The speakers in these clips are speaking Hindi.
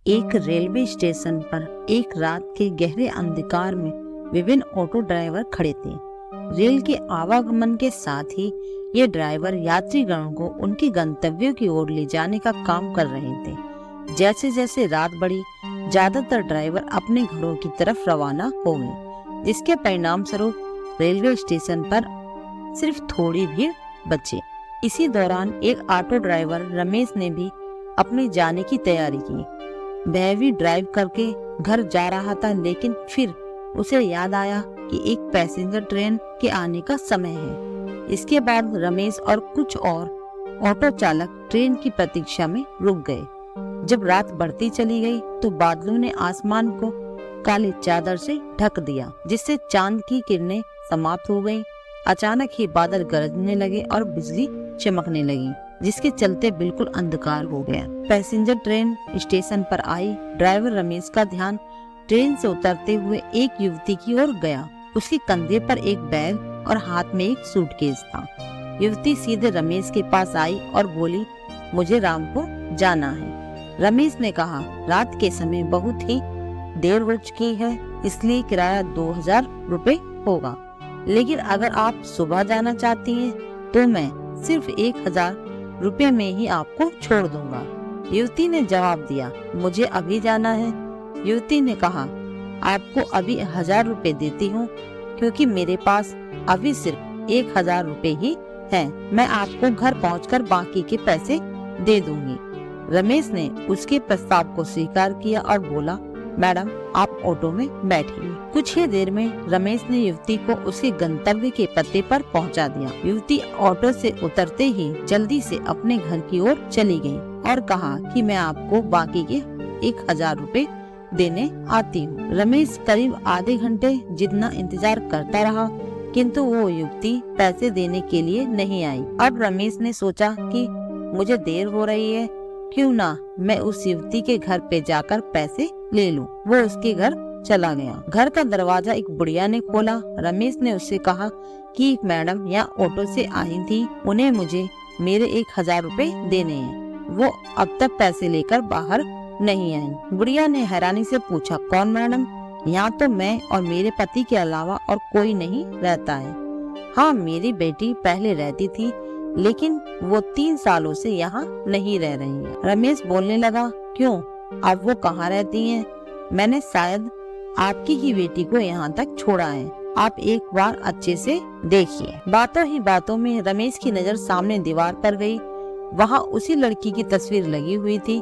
एक रेलवे स्टेशन पर एक रात के गहरे अंधकार में विभिन्न ऑटो ड्राइवर खड़े थे। रेल के आवागमन के साथ ही ये ड्राइवर यात्रीगणों को उनके गंतव्यों की ओर ले जाने का काम कर रहे थे। जैसे जैसे रात बढ़ी, ज्यादातर ड्राइवर अपने घरों की तरफ रवाना हो गए, जिसके परिणाम स्वरूप रेलवे स्टेशन पर सिर्फ थोड़ी भीड़ बची। इसी दौरान एक ऑटो ड्राइवर रमेश ने भी अपने जाने की तैयारी की। वह भी ड्राइव करके घर जा रहा था, लेकिन फिर उसे याद आया कि एक पैसेंजर ट्रेन के आने का समय है। इसके बाद रमेश और कुछ और ऑटो चालक ट्रेन की प्रतीक्षा में रुक गए। जब रात बढ़ती चली गई तो बादलों ने आसमान को काली चादर से ढक दिया, जिससे चांद की किरणें समाप्त हो गईं। अचानक ही बादल गरजने लगे और बिजली चमकने लगी, जिसके चलते बिल्कुल अंधकार हो गया। पैसेंजर ट्रेन स्टेशन पर आई। ड्राइवर रमेश का ध्यान ट्रेन से उतरते हुए एक युवती की ओर गया। उसके कंधे पर एक बैग और हाथ में एक सूटकेस था। युवती सीधे रमेश के पास आई और बोली, मुझे रामपुर जाना है। रमेश ने कहा, रात के समय बहुत ही देर हो चुकी है, इसलिए किराया 2000 रुपए होगा, लेकिन अगर आप सुबह जाना चाहती हैं तो मैं सिर्फ 1000 रुपए में ही आपको छोड़ दूंगा। युवती ने जवाब दिया, मुझे अभी जाना है। युवती ने कहा, आपको अभी 1000 रुपए देती हूँ, क्योंकि मेरे पास अभी सिर्फ 1000 रुपए ही हैं। मैं आपको घर पहुंचकर बाकी के पैसे दे दूंगी। रमेश ने उसके प्रस्ताव को स्वीकार किया और बोला, मैडम आप ऑटो में बैठिए। कुछ ही देर में रमेश ने युवती को उसके गंतव्य के पते पर पहुंचा दिया। युवती ऑटो से उतरते ही जल्दी से अपने घर की ओर चली गई और कहा कि मैं आपको बाकी के 1000 रुपए देने आती हूँ। रमेश करीब आधे घंटे जितना इंतजार करता रहा, किंतु वो युवती पैसे देने के लिए नहीं आई। अब रमेश ने सोचा कि मुझे देर हो रही है, क्यों ना मैं उस युवती के घर पे जाकर पैसे ले लूं। वो उसके घर चला गया। घर का दरवाजा एक बुढ़िया ने खोला। रमेश ने उससे कहा कि एक मैडम यहाँ ऑटो से आई थी, उन्हें मुझे मेरे 1000 रुपए देने हैं। वो अब तक पैसे लेकर बाहर नहीं आई। बुढ़िया ने हैरानी से पूछा, कौन मैडम? यहाँ तो मैं और मेरे पति के अलावा और कोई नहीं रहता है। हाँ, मेरी बेटी पहले रहती थी, लेकिन वो 3 सालों से यहाँ नहीं रह रही है। रमेश बोलने लगा, क्यों, अब वो कहाँ रहती हैं? मैंने शायद आपकी ही बेटी को यहाँ तक छोड़ा है, आप एक बार अच्छे से देखिए। बातों ही बातों में रमेश की नजर सामने दीवार पर गई। वहाँ उसी लड़की की तस्वीर लगी हुई थी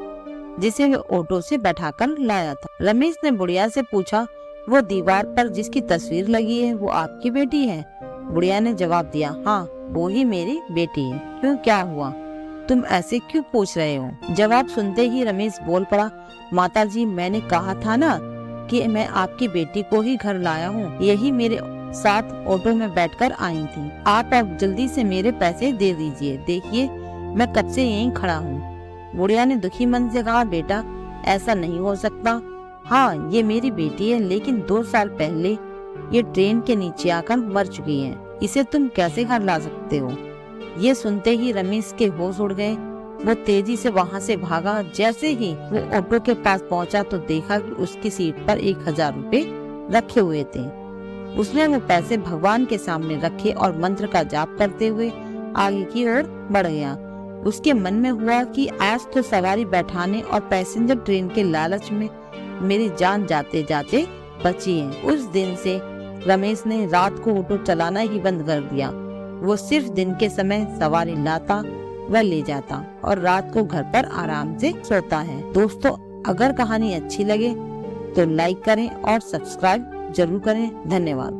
जिसे वो ऑटो से बैठाकर लाया था। रमेश ने बुढ़िया से पूछा, वो दीवार पर जिसकी तस्वीर लगी है वो आपकी बेटी है? बुढ़िया ने जवाब दिया, हाँ वो ही मेरी बेटी है। क्यों, क्या हुआ? तुम ऐसे क्यों पूछ रहे हो? जवाब सुनते ही रमेश बोल पड़ा, माताजी मैंने कहा था ना कि मैं आपकी बेटी को ही घर लाया हूँ, यही मेरे साथ ऑटो में बैठकर आई थी। आप अब जल्दी से मेरे पैसे दे दीजिए, देखिए मैं कब से यहीं खड़ा हूँ। बुढ़िया ने दुखी मन से कहा, बेटा ऐसा नहीं हो सकता। हाँ ये मेरी बेटी है, लेकिन 2 साल पहले ये ट्रेन के नीचे आकर मर चुकी है, इसे तुम कैसे घर ला सकते हो? ये सुनते ही रमेश के होश उड़ गए। वो तेजी से वहाँ से भागा। जैसे ही वो ऑटो के पास पहुँचा तो देखा कि उसकी सीट पर 1000 रुपए रखे हुए थे। उसने वो पैसे भगवान के सामने रखे और मंत्र का जाप करते हुए आगे की ओर बढ़ गया। उसके मन में हुआ कि आज तो सवारी बैठाने और पैसेंजर ट्रेन के लालच में मेरी जान जाते जाते बची है। उस दिन से रमेश ने रात को ऑटो चलाना ही बंद कर दिया। वो सिर्फ दिन के समय सवारी लाता व ले जाता और रात को घर पर आराम से सोता है। दोस्तों, अगर कहानी अच्छी लगे तो लाइक करें और सब्सक्राइब जरूर करें। धन्यवाद।